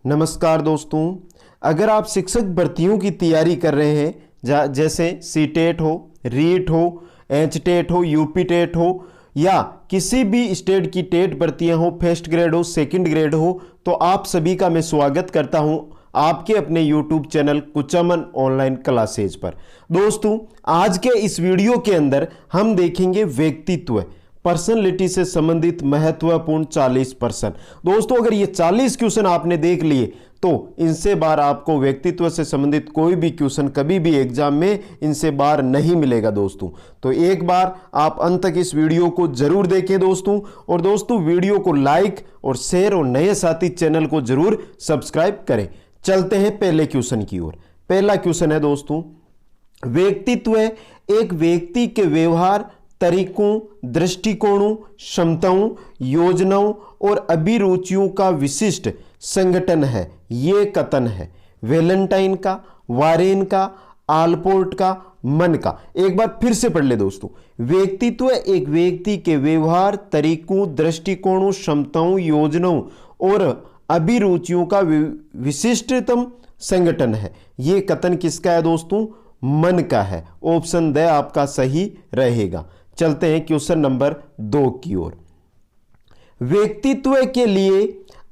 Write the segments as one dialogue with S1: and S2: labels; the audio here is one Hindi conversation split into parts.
S1: नमस्कार दोस्तों, अगर आप शिक्षक भर्तियों की तैयारी कर रहे हैं जैसे सीटेट हो, रीट हो, एचटेट हो, यूपी टेट हो या किसी भी स्टेट की टेट भर्तियां हो, फर्स्ट ग्रेड हो, सेकंड ग्रेड हो, तो आप सभी का मैं स्वागत करता हूं आपके अपने YouTube channel Kuchaman online classes पर। दोस्तों, आज के इस वीडियो के अंदर हम देखेंगे व्यक्तित्व पर्सनैलिटी से संबंधित महत्वपूर्ण 40 प्रश्न। दोस्तों, अगर ये 40 क्वेश्चन आपने देख लिए तो इनसे बार आपको व्यक्तित्व से संबंधित कोई भी क्वेश्चन कभी भी एग्जाम में इनसे बार नहीं मिलेगा दोस्तों। तो एक बार आप अंत तक इस वीडियो को जरूर देखें दोस्तों, और दोस्तों वीडियो को लाइक और शेयर और नए साथी चैनल को जरूर सब्सक्राइब करें। चलते हैं पहले क्वेश्चन की ओर। पहला क्वेश्चन है दोस्तों, व्यक्तित्व एक व्यक्ति के व्यवहार, तरीकों, दृष्टिकोणों, क्षमताओं, योजनाओं और अभिरुचियों का विशिष्ट संगठन है। ये कथन है वैलेंटाइन का, वारेन का, आलपोर्ट का, मन का। एक बार फिर से पढ़ ले दोस्तों। व्यक्तित्व एक व्यक्ति के व्यवहार, तरीकों, दृष्टिकोणों, क्षमताओं, योजनाओं और अभिरुचियों का विशिष्टतम संगठन है। ये कथन किसका है दोस्तों? मन का है। ऑप्शन द आपका सही रहेगा। चलते हैं क्वेश्चन नंबर 2 की ओर। व्यक्तित्व के लिए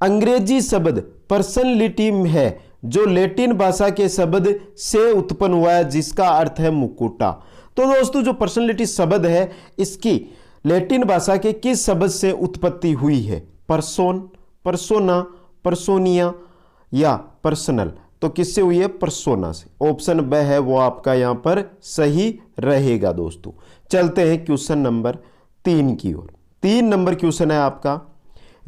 S1: अंग्रेजी शब्द पर्सनैलिटी है, जो लैटिन भाषा के शब्द से उत्पन्न हुआ है, जिसका अर्थ है मुकुटा। तो दोस्तों, जो पर्सनैलिटी शब्द है इसकी लैटिन भाषा के किस शब्द से उत्पत्ति हुई है? पर्सोन, पर्सोना, पर्सोनिया या पर्सनल? तो किससे हुई है? पर्सोना से। ऑप्शन ब है वो आपका यहां पर सही रहेगा दोस्तों। चलते हैं क्वेश्चन नंबर 3 की ओर। 3 नंबर क्वेश्चन है आपका,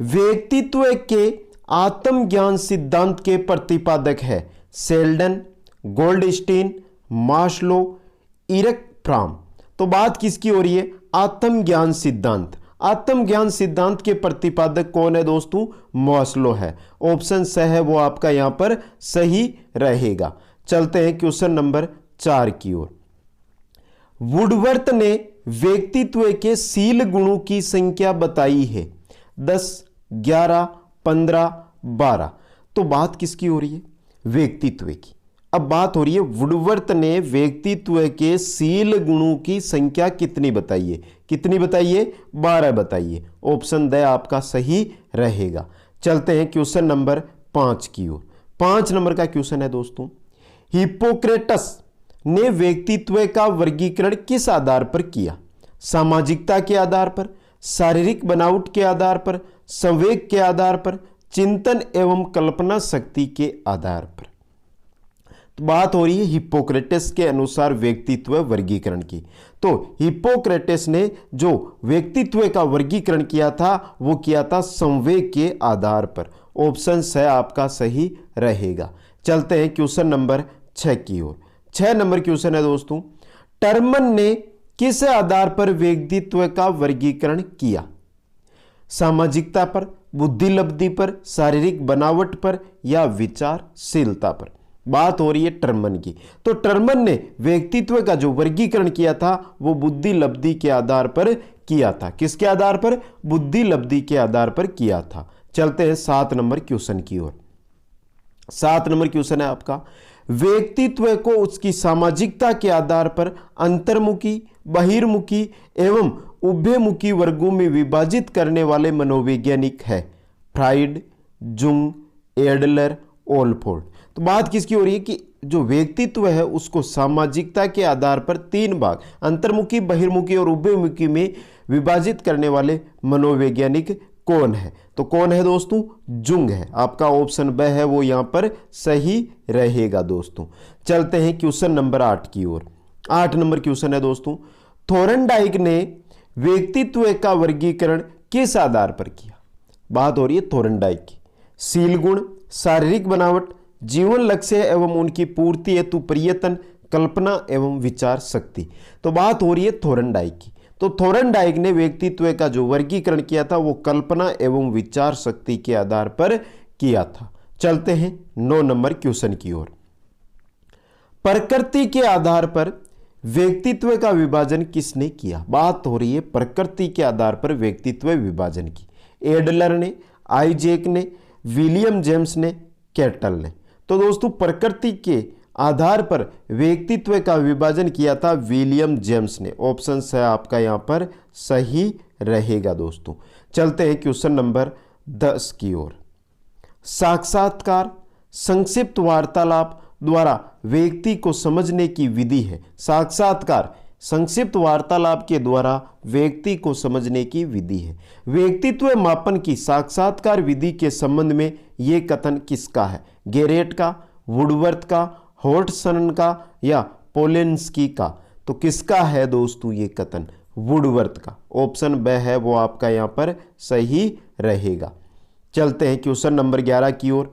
S1: व्यक्तित्व के आत्मज्ञान सिद्धांत के प्रतिपादक है Sheldon, Goldstein, Maslow, Eric from. तो बात किसकी हो रही है? आत्मज्ञान सिद्धांत। आत्मज्ञान सिद्धांत के प्रतिपादक कौन है दोस्तों? मास्लो है। ऑप्शन स है वो आपका यहां पर सही रहेगा। चलते हैं क्वेश्चन नंबर 4 की ओर। वुडवर्थ ने व्यक्तित्व के शील गुणों की संख्या बताई है 10, 11, 15, 12। तो बात किसकी हो रही है? व्यक्तित्व की। अब बात हो रही है वुडवर्थ ने व्यक्तित्व के शील गुणों की संख्या कितनी बताई है? कितनी बताई है? 12 बताई है। ऑप्शन द आपका सही रहेगा। चलते हैं क्वेश्चन नंबर 5 की ओर। 5 नंबर का क्वेश्चन है दोस्तों, हिप्पोक्रेटस ने व्यक्तित्व का वर्गीकरण किस आधार पर किया? सामाजिकता के आधार पर, शारीरिक बनावट के आधार पर, संवेग के आधार पर, चिंतन एवं कल्पना शक्ति के आधार पर? तो बात हो रही है हिप्पोक्रेटस के अनुसार व्यक्तित्व वर्गीकरण की। तो हिप्पोक्रेटस ने जो व्यक्तित्व का वर्गीकरण किया था वो किया था संवेग के आधार पर। ऑप्शन है आपका सही रहेगा। चलते हैं क्वेश्चन नंबर 6 की ओर। 6 नंबर क्वेश्चन है दोस्तों, टर्मन ने किस आधार पर व्यक्तित्व का वर्गीकरण किया? सामाजिकता पर, बुद्धिलब्धि पर, शारीरिक बनावट पर या विचारशीलता पर? बात हो रही है टर्मन की। तो टर्मन ने व्यक्तित्व का जो वर्गीकरण किया था वो बुद्धिलब्धि के आधार पर किया था। किसके आधार पर? बुद्धिलब्धि के आधार पर किया था। चलते हैं 7 नंबर क्वेश्चन की ओर। 7 नंबर क्वेश्चन है आपका, व्यक्तित्व को उसकी सामाजिकता के आधार पर अंतर्मुखी, बहिर्मुखी एवं उभयमुखी वर्गों में विभाजित करने वाले मनोवैज्ञानिक है फ्राइड, जुंग, एडलर, ओलफोर्ड। तो बात किसकी हो रही है कि जो व्यक्तित्व है उसको सामाजिकता के आधार पर 3 भाग अंतर्मुखी, बहिर्मुखी और उभयमुखी में विभाजित करने वाले मनोवैज्ञानिक कौन है? तो कौन है दोस्तों? जुंग है। आपका ऑप्शन ब है वो यहां पर सही रहेगा दोस्तों। चलते हैं क्वेश्चन नंबर 8 की ओर। 8 नंबर क्वेश्चन है दोस्तों, थोरनडाइक ने व्यक्तित्व का वर्गीकरण किस आधार पर किया? बात हो रही है थोरनडाइक की। शील गुण, शारीरिक बनावट, जीवन लक्ष्य एवं उनकी पूर्ति हेतु प्रयत्न, कल्पना एवं विचार शक्ति। तो बात हो रही है थोरनडाइक की। तो थोरनडाइक ने व्यक्तित्व का जो वर्गीकरण किया था वो कल्पना एवं विचार शक्ति के आधार पर किया था। चलते हैं 9 नंबर क्वेश्चन की ओर। प्रकृति के आधार पर व्यक्तित्व का विभाजन किसने किया? बात हो रही है प्रकृति के आधार पर व्यक्तित्व विभाजन की। एडलर ने, आइजैक ने, विलियम जेम्स ने, कैटल ने। तो दोस्तों प्रकृति के आधार पर व्यक्तित्व का विभाजन किया था विलियम जेम्स ने। ऑप्शन है आपका यहाँ पर सही रहेगा दोस्तों। चलते हैं क्वेश्चन नंबर 10 की ओर। साक्षात्कार संक्षिप्त वार्तालाप द्वारा व्यक्ति को समझने की विधि है। साक्षात्कार संक्षिप्त वार्तालाप के द्वारा व्यक्ति को समझने की विधि है। व्यक्तित्व मापन की साक्षात्कार विधि के संबंध में यह कथन किसका है? गैरेट का, वुडवर्थ का, हॉटसन का या पोलेंस्की का? तो किसका है दोस्तों ये कथन? वुडवर्थ का। ऑप्शन ब है वो आपका यहाँ पर सही रहेगा। चलते हैं क्वेश्चन नंबर 11 की ओर।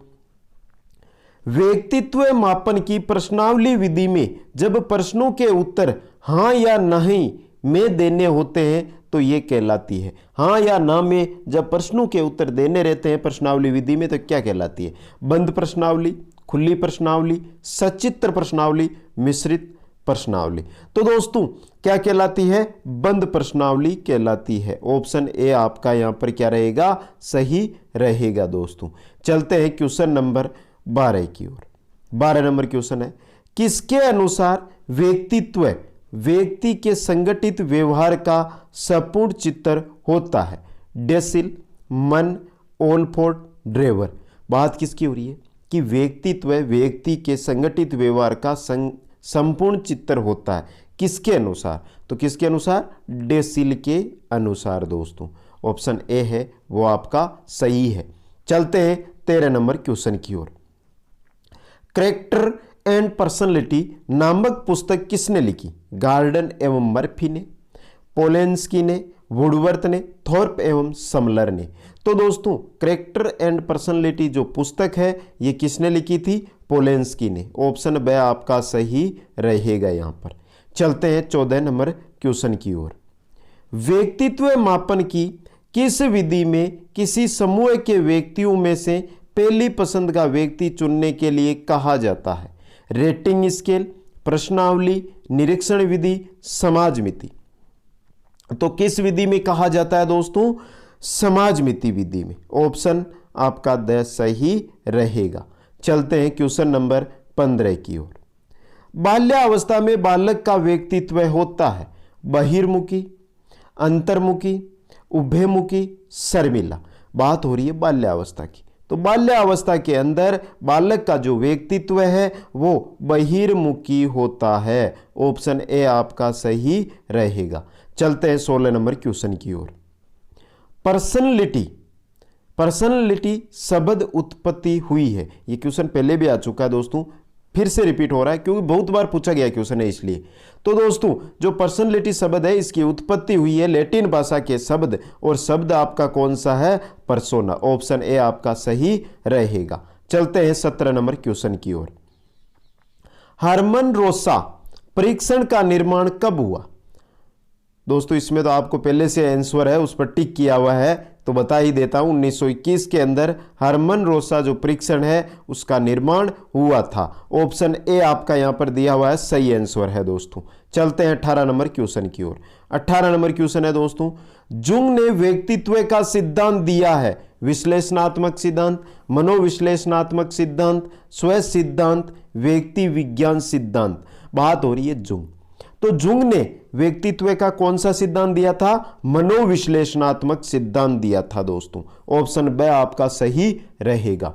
S1: व्यक्तित्व मापन की प्रश्नावली विधि में जब प्रश्नों के उत्तर हाँ या नहीं में देने होते हैं तो ये कहलाती है। हाँ या ना में जब प्रश्नों के उत्तर देने रहते हैं प्रश्नावली विधि में तो क्या कहलाती है? बंद प्रश्नावली, खुली प्रश्नावली, सचित्र प्रश्नावली, मिश्रित प्रश्नावली। तो दोस्तों क्या कहलाती है? बंद प्रश्नावली कहलाती है। ऑप्शन ए आपका यहाँ पर क्या रहेगा? सही रहेगा दोस्तों। चलते हैं क्वेश्चन नंबर 12 की ओर। 12 नंबर क्वेश्चन है, किसके अनुसार व्यक्तित्व व्यक्ति के संगठित व्यवहार का संपूर्ण चित्र होता है? डेसिल, मन, ओलफोर्ड, ड्रेवर। बात किसकी हो रही है कि व्यक्तित्व व्यक्ति के संगठित व्यवहार का संपूर्ण चित्र होता है। किसके अनुसार? तो किसके अनुसार? डेसिल के अनुसार दोस्तों। ऑप्शन ए है वो आपका सही है। चलते हैं 13 नंबर क्वेश्चन की ओर। कैरेक्टर एंड पर्सनैलिटी नामक पुस्तक किसने लिखी? गार्डन एवं मर्फी ने, पोलेंस्की ने, वुडवर्थ ने, थॉर्प एवं समलर ने। तो दोस्तों कैरेक्टर एंड पर्सनैलिटी जो पुस्तक है ये किसने लिखी थी? पोलेंस्की ने। ऑप्शन ब आपका सही रहेगा यहाँ पर। चलते हैं 14 नंबर क्वेश्चन की ओर। व्यक्तित्व मापन की किस विधि में किसी समूह के व्यक्तियों में से पहली पसंद का व्यक्ति चुनने के लिए कहा जाता है? रेटिंग स्केल, प्रश्नावली, निरीक्षण विधि, समाजमिति। तो किस विधि में कहा जाता है दोस्तों? समाजमिति विधि में। ऑप्शन आपका द सही रहेगा। चलते हैं क्वेश्चन नंबर 15 की ओर। बाल्यावस्था में बालक का व्यक्तित्व होता है बहिर्मुखी, अंतर्मुखी, उभयमुखी, शर्मिला। बात हो रही है बाल्यावस्था की। तो बाल्यावस्था के अंदर बालक का जो व्यक्तित्व है वो बहिर्मुखी होता है। ऑप्शन ए आपका सही रहेगा। चलते हैं 16 नंबर क्वेश्चन की ओर। पर्सनैलिटी शब्द उत्पत्ति हुई है। ये क्वेश्चन पहले भी आ चुका है दोस्तों, फिर से रिपीट हो रहा है क्योंकि बहुत बार पूछा गया क्वेश्चन है इसलिए। तो दोस्तों जो पर्सनैलिटी शब्द है इसकी उत्पत्ति हुई है लैटिन भाषा के शब्द, और शब्द आपका कौन सा है? पर्सोना। ऑप्शन ए आपका सही रहेगा। चलते हैं 17 नंबर क्वेश्चन की ओर। हर्मन रोसा परीक्षण का निर्माण कब हुआ? दोस्तों इसमें तो आपको पहले से आंसर है, उस पर टिक किया हुआ है तो बता ही देता हूं। 1921 के अंदर हर्मन रोसा जो परीक्षण है उसका निर्माण हुआ था। ऑप्शन ए आपका यहां पर दिया हुआ है, सही आंसर है दोस्तों। चलते हैं 18 नंबर क्वेश्चन की ओर। 18 नंबर क्वेश्चन है दोस्तों, जुंग ने व्यक्तित्व का सिद्धांत दिया है विश्लेषणात्मक सिद्धांत, मनोविश्लेषणात्मक सिद्धांत, स्व सिद्धांत, व्यक्ति विज्ञान सिद्धांत। बात हो रही है जुंग। तो जुंग ने व्यक्तित्व का कौन सा सिद्धांत दिया था? मनोविश्लेषणात्मक सिद्धांत दिया था दोस्तों। ऑप्शन ब आपका सही रहेगा।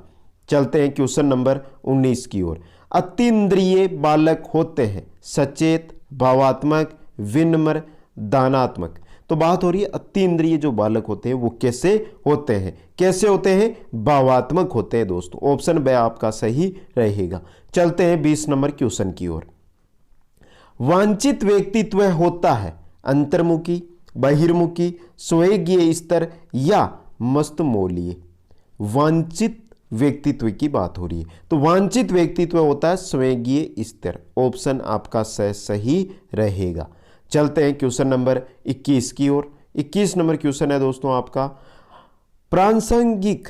S1: चलते हैं क्वेश्चन नंबर 19 की ओर। अतीन्द्रिय बालक होते हैं सचेत, भावात्मक, विनम्र, दानात्मक। तो बात हो रही है अतीन्द्रिय जो बालक होते हैं वो कैसे होते हैं? कैसे होते हैं? भावात्मक होते हैं दोस्तों। ऑप्शन ब आपका सही रहेगा। चलते हैं 20 नंबर क्वेश्चन की ओर। वांछित व्यक्तित्व होता है अंतर्मुखी, बहिर्मुखी, स्वेगीय स्तर या मस्तमौलीय। वांछित व्यक्तित्व की बात हो रही है तो वांछित व्यक्तित्व होता है स्वेगीय स्तर। ऑप्शन आपका सही रहेगा। चलते हैं क्वेश्चन नंबर 21 की ओर। 21 नंबर क्वेश्चन है दोस्तों आपका, प्रासंगिक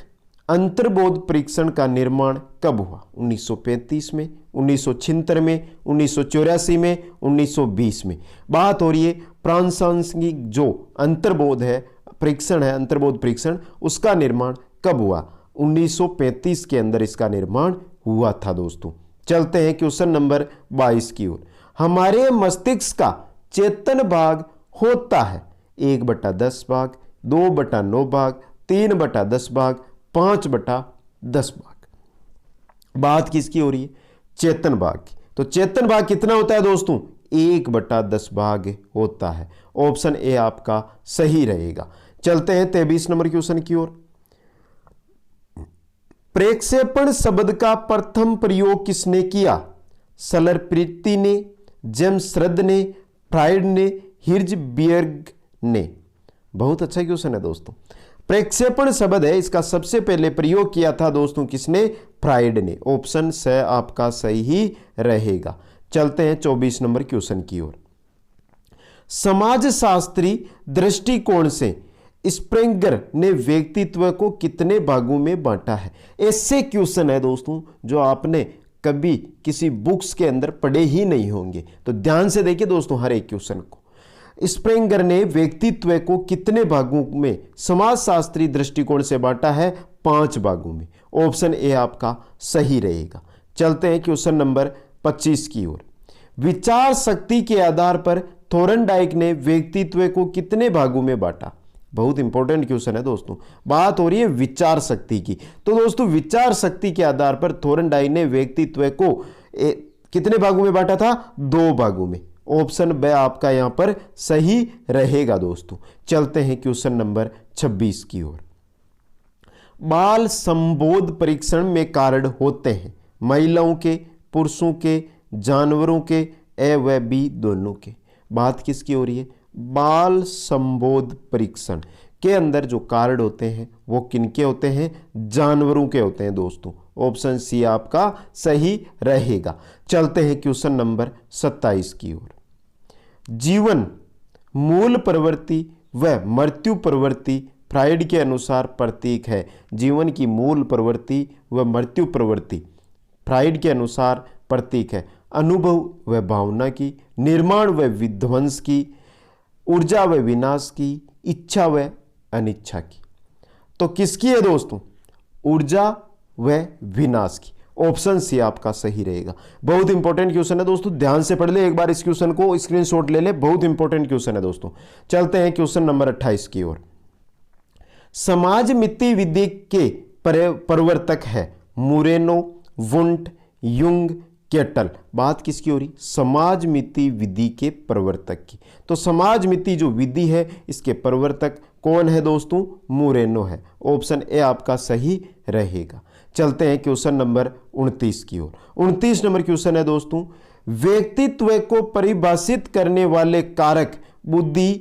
S1: अंतर्बोध परीक्षण का निर्माण कब हुआ? 1935 में, 1976 में, 1984 में, 1920 में। बात हो रही है प्रासंगिक जो अंतर्बोध है परीक्षण है, अंतर्बोध परीक्षण, उसका निर्माण कब हुआ? 1935 के अंदर इसका निर्माण हुआ था दोस्तों। चलते हैं क्वेश्चन नंबर 22 की ओर। हमारे मस्तिष्क का चेतन भाग होता है 1/10 भाग, 2/9 भाग, 3/10 भाग, 5/10 भाग। बात किसकी हो रही है? चेतन भाग की। तो चेतन भाग कितना होता है दोस्तों? 1/10 भाग होता है। ऑप्शन ए आपका सही रहेगा। चलते हैं 23 नंबर क्वेश्चन की ओर। प्रेक्षेपण शब्द का प्रथम प्रयोग किसने किया? सलरप्रीति ने, जेम्स रद ने, फ्राइड ने, हिर्जबर्ग ने। बहुत अच्छा क्वेश्चन है दोस्तों। प्रेक्षेपण शब्द है, इसका सबसे पहले प्रयोग किया था दोस्तों किसने? फ्राइड ने। ऑप्शन से आपका सही रहेगा। चलते हैं 24 नंबर क्वेश्चन की ओर। समाजशास्त्री दृष्टिकोण से स्प्रेंगर ने व्यक्तित्व को कितने भागों में बांटा है? ऐसे क्वेश्चन है दोस्तों जो आपने कभी किसी बुक्स के अंदर पढ़े ही नहीं होंगे, तो ध्यान से देखिए दोस्तों हर एक क्वेश्चन को। स्प्रेंगर ने व्यक्तित्व को कितने भागों में समाजशास्त्री दृष्टिकोण से बांटा है? 5 भागों में। ऑप्शन ए आपका सही रहेगा। चलते हैं क्वेश्चन नंबर 25 की ओर। विचार शक्ति के आधार पर थोरनडाइक ने व्यक्तित्व को कितने भागों में बांटा? बहुत इंपॉर्टेंट क्वेश्चन है दोस्तों। बात हो रही है विचार शक्ति की। तो दोस्तों विचार शक्ति के आधार पर थोरनडाइक ने व्यक्तित्व को कितने भागों में बांटा था? 2 भागों में। ऑप्शन बी आपका यहां पर सही रहेगा दोस्तों। चलते हैं क्वेश्चन नंबर 26 की ओर। बाल संबोध परीक्षण में कारण होते हैं महिलाओं के, पुरुषों के, जानवरों के, ए व बी दोनों के। बात किसकी हो रही है? बाल संबोध परीक्षण के अंदर जो कार्ड होते हैं वो किनके होते हैं? जानवरों के होते हैं दोस्तों। ऑप्शन सी आपका सही रहेगा। चलते हैं क्वेश्चन नंबर 27 की ओर। जीवन मूल प्रवृत्ति व मृत्यु प्रवृत्ति फ्राइड के अनुसार प्रतीक है। जीवन की मूल प्रवृत्ति व मृत्यु प्रवृत्ति फ्राइड के अनुसार प्रतीक है अनुभव व भावना की, निर्माण व विध्वंस की, ऊर्जा व विनाश की, इच्छा व अनिच्छा की। तो किसकी है दोस्तों? ऊर्जा व विनाश की। ऑप्शन सी आपका सही रहेगा। बहुत इंपॉर्टेंट क्वेश्चन है दोस्तों, ध्यान से पढ़ ले एक बार इस क्वेश्चन को, स्क्रीनशॉट ले ले, बहुत इंपॉर्टेंट क्वेश्चन है दोस्तों। चलते हैं क्वेश्चन नंबर 28 की ओर। समाज मिति विधि के प्रवर्तक है मोरेनो, वुंट, युंग, केटल। बात किसकी हो रही? समाज मिति विधि के प्रवर्तक की। तो समाज मिति जो विधि है इसके प्रवर्तक कौन है दोस्तों? मोरेनो है। ऑप्शन ए आपका सही रहेगा। चलते हैं क्वेश्चन नंबर 29 की ओर। 29 नंबर क्वेश्चन है दोस्तों, व्यक्तित्व को परिभाषित करने वाले कारक बुद्धि,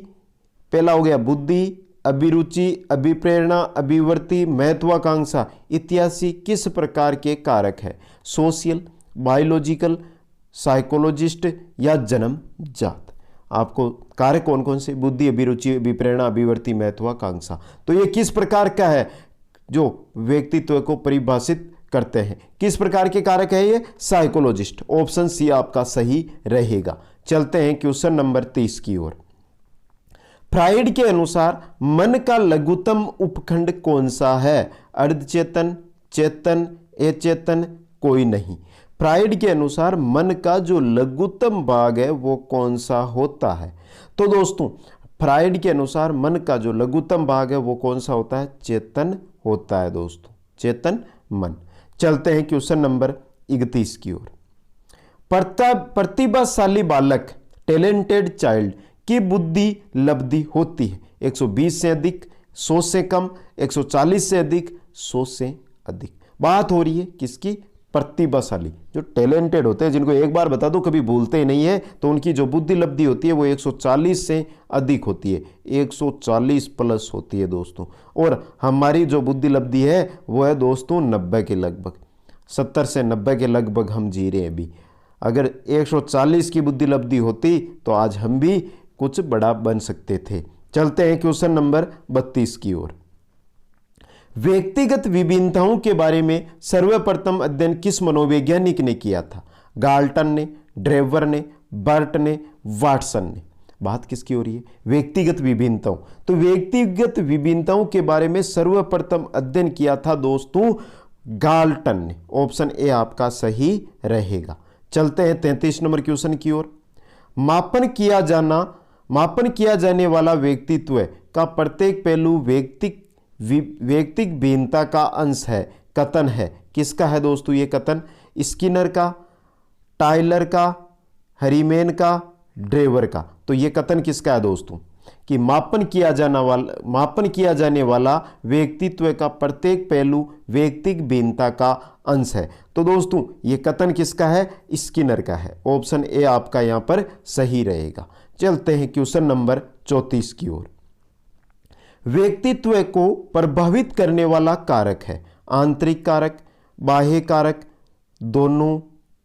S1: पहला हो गया बुद्धि, अभिरुचि, अभिप्रेरणा, अभिवृत्ति, महत्वाकांक्षा इत्यादि किस प्रकार के कारक है? सोशल, बायोलॉजिकल, साइकोलॉजिस्ट या जन्मजात। आपको कारक कौन कौन से? बुद्धि, अभिरुचि, अभिप्रेरणा, अभिवृत्ति, महत्वाकांक्षा। तो ये किस प्रकार का है जो व्यक्तित्व को परिभाषित करते हैं? किस प्रकार के कारक है ये? साइकोलॉजिस्ट। ऑप्शन सी आपका सही रहेगा। चलते हैं क्वेश्चन नंबर 30 की ओर। फ्राइड के अनुसार मन का लघुतम उपखंड कौन सा है? अर्धचेतन, चेतन, अचेतन, कोई नहीं। फ्राइड के अनुसार मन का जो लघुतम भाग है वो कौन सा होता है? तो दोस्तों फ्राइड के अनुसार मन का जो लघुतम भाग है वो कौन सा होता है? चेतन होता है दोस्तों, चेतन मन। चलते हैं क्वेश्चन नंबर 31 की ओर। प्रतिभाशाली बालक, टैलेंटेड चाइल्ड की बुद्धि लब्धि होती है 120 से अधिक, 100 से कम, 140 से अधिक, 100 से अधिक। बात हो रही है किसकी? प्रतिभाशाली, जो टैलेंटेड होते हैं, जिनको एक बार बता दो कभी भूलते नहीं है, तो उनकी जो बुद्धि लब्धि होती है वो 140 से अधिक होती है, 140 प्लस होती है दोस्तों। और हमारी जो बुद्धि लब्धि है वो है दोस्तों 90 के लगभग, 70 से 90 के लगभग हम जी रहे हैं अभी। अगर 140 की बुद्धि लब्धि होती तो आज हम भी कुछ बड़ा बन सकते थे। चलते हैं क्वेश्चन नंबर 32 की ओर। व्यक्तिगत विभिन्नताओं के बारे में सर्वप्रथम अध्ययन किस मनोवैज्ञानिक ने किया था? गाल्टन ने, ड्रेवर ने, बर्ट ने, वाटसन ने। बात किसकी हो रही है? व्यक्तिगत विभिन्नताओं। तो व्यक्तिगत विभिन्नताओं के बारे में सर्वप्रथम अध्ययन किया था दोस्तों गाल्टन ने। ऑप्शन ए आपका सही रहेगा। चलते हैं 33 नंबर क्वेश्चन की ओर। मापन किया जाने वाला व्यक्तित्व का प्रत्येक पहलू व्यक्तिक भिन्नता का अंश है, कथन है। किसका है दोस्तों ये कथन? स्किनर का, टाइलर का, हरीमेन का, ड्रेवर का। तो ये कथन किसका है दोस्तों? कि मापन किया जाने वाला व्यक्तित्व का प्रत्येक पहलू व्यक्तिक भिन्नता का अंश है। तो दोस्तों ये कथन किसका है? स्किनर का है। ऑप्शन ए आपका यहां पर सही रहेगा। चलते हैं क्वेश्चन नंबर 34 की ओर। व्यक्तित्व को प्रभावित करने वाला कारक है आंतरिक कारक, बाह्य कारक, दोनों,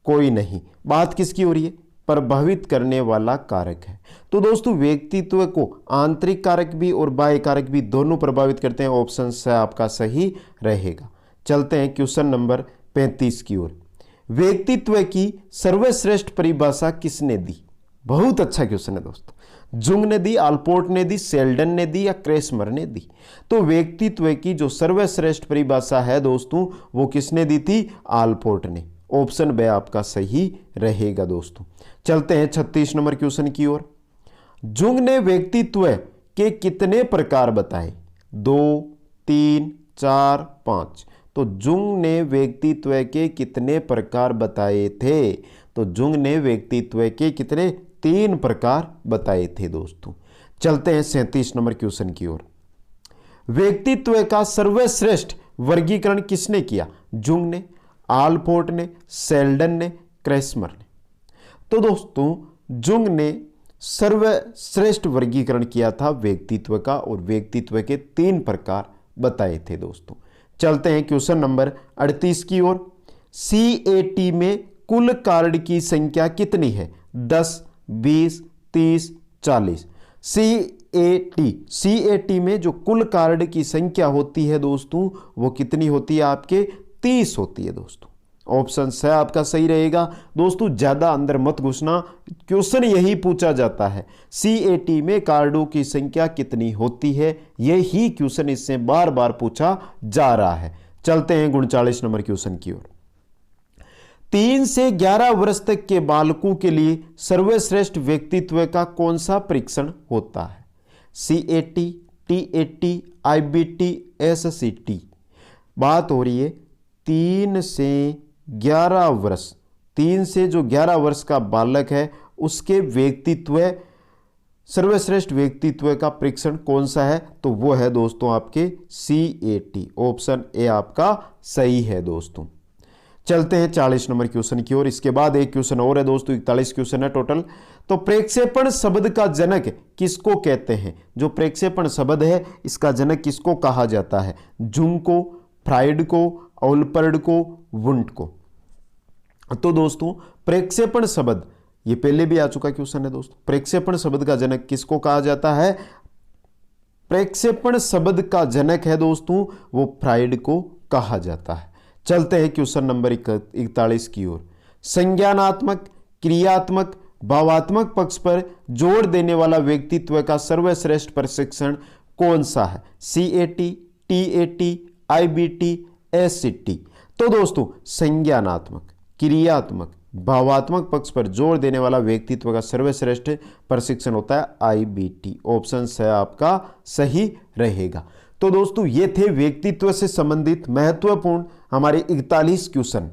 S1: कोई नहीं। बात किसकी हो रही है? प्रभावित करने वाला कारक है। तो दोस्तों व्यक्तित्व को आंतरिक कारक भी और बाह्य कारक भी दोनों प्रभावित करते हैं। ऑप्शन से आपका सही रहेगा। चलते हैं क्वेश्चन नंबर 35 की ओर। व्यक्तित्व की सर्वश्रेष्ठ परिभाषा किसने दी? बहुत अच्छा क्वेश्चन है दोस्तों। जुंग ने दी, आल्पोर्ट ने दी, सेल्डन ने दी या क्रेसमर ने दी? तो व्यक्तित्व की जो सर्वश्रेष्ठ परिभाषा है दोस्तों वो किसने दी थी? आल्पोर्ट ने। ऑप्शन बी आपका सही रहेगा दोस्तों। चलते हैं 36 नंबर क्वेश्चन की ओर। जुंग ने व्यक्तित्व के कितने प्रकार बताए? 2, 3, 4, 5। तो जुंग ने व्यक्तित्व के कितने प्रकार बताए थे? तो जुंग ने व्यक्तित्व के कितने? 3 प्रकार बताए थे दोस्तों। चलते हैं 37 नंबर क्वेश्चन की ओर। व्यक्तित्व का सर्वश्रेष्ठ वर्गीकरण किसने किया? जुंग ने, आल्पोर्ट ने, सेल्डन ने, क्रेसमर ने। तो दोस्तों जुंग ने सर्वश्रेष्ठ वर्गीकरण किया था व्यक्तित्व का और व्यक्तित्व के 3 प्रकार बताए थे दोस्तों। चलते हैं क्वेश्चन नंबर 38 की ओर। CAT में कुल कार्ड की संख्या कितनी है? 10, 20, 30, 40। CAT में जो कुल कार्ड की संख्या होती है दोस्तों वो कितनी होती है? आपके 30 होती है दोस्तों। ऑप्शन से आपका सही रहेगा दोस्तों। ज्यादा अंदर मत घुसना, क्वेश्चन यही पूछा जाता है CAT में कार्डों की संख्या कितनी होती है, यही क्वेश्चन इससे बार बार पूछा जा रहा है। चलते हैं 39 नंबर क्वेश्चन की ओर। 3 से 11 वर्ष तक के बालकों के लिए सर्वश्रेष्ठ व्यक्तित्व का कौन सा परीक्षण होता है? CAT, TAT, IBT, SCT। बात हो रही है 3 से 11 वर्ष। 3 से जो 11 वर्ष का बालक है उसके व्यक्तित्व, सर्वश्रेष्ठ व्यक्तित्व का परीक्षण कौन सा है? तो वो है दोस्तों आपके CAT। ऑप्शन ए आपका सही है दोस्तों। चलते हैं 40 नंबर क्वेश्चन की ओर। इसके बाद एक क्वेश्चन और है दोस्तों, 41 क्वेश्चन है टोटल। तो प्रेक्षेपण शब्द का जनक किसको कहते हैं? जो प्रेक्षेपण शब्द है इसका जनक किसको कहा जाता है? जुंग को, फ्राइड को, ओल्पर्ड को, वुंट को। तो दोस्तों प्रेक्षेपण शब्द ये पहले भी आ चुका क्वेश्चन है दोस्तों। प्रेक्षेपण शब्द का जनक किसको कहा जाता है? प्रेक्षेपण शब्द का जनक है दोस्तों वो फ्राइड को कहा जाता है। चलते हैं क्वेश्चन नंबर 41 की ओर। संज्ञानात्मक, क्रियात्मक, भावात्मक पक्ष पर जोर देने वाला व्यक्तित्व का सर्वश्रेष्ठ प्रशिक्षण कौन सा है? CAT, TAT, IBT, SCT। तो दोस्तों संज्ञानात्मक, क्रियात्मक, भावात्मक पक्ष पर जोर देने वाला व्यक्तित्व का सर्वश्रेष्ठ प्रशिक्षण होता है IBT। ऑप्शन है आपका सही रहेगा। तो दोस्तों ये थे व्यक्तित्व से संबंधित महत्वपूर्ण हमारे 41 क्वेश्चन।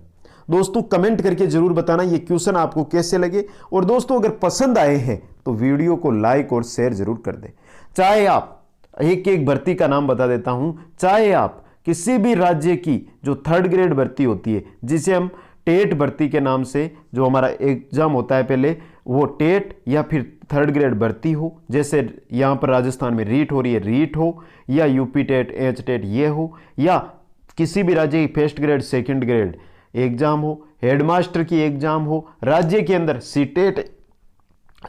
S1: दोस्तों कमेंट करके जरूर बताना ये क्वेश्चन आपको कैसे लगे, और दोस्तों अगर पसंद आए हैं तो वीडियो को लाइक और शेयर जरूर कर दें। चाहे आप एक भर्ती का नाम बता देता हूं, चाहे आप किसी भी राज्य की जो 3rd ग्रेड भर्ती होती है जिसे हम टेट भर्ती के नाम से, जो हमारा एग्जाम होता है पहले, वो टेट या फिर 3rd ग्रेड भर्ती हो, जैसे यहाँ पर राजस्थान में रीट हो रही है, रीट हो, या यूपी टेट, एच टेट ये हो, या किसी भी राज्य की 1st grade 2nd grade exam हो, हेडमास्टर की एग्जाम हो, राज्य के अंदर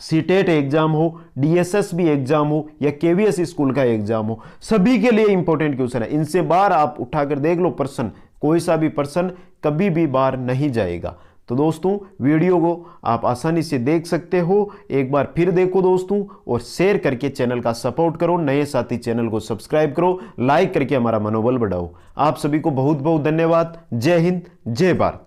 S1: सीटेट एग्जाम हो, DSS भी एग्जाम हो, या KVS स्कूल का एग्जाम हो, सभी के लिए इंपॉर्टेंट क्वेश्चन है। इनसे बार आप उठाकर देख लो प्रश्न, कोई सा भी प्रश्न कभी भी बाहर नहीं जाएगा। तो दोस्तों वीडियो को आप आसानी से देख सकते हो, एक बार फिर देखो दोस्तों, और शेयर करके चैनल का सपोर्ट करो। नए साथी चैनल को सब्सक्राइब करो, लाइक करके हमारा मनोबल बढ़ाओ। आप सभी को बहुत बहुत धन्यवाद। जय हिंद, जय भारत।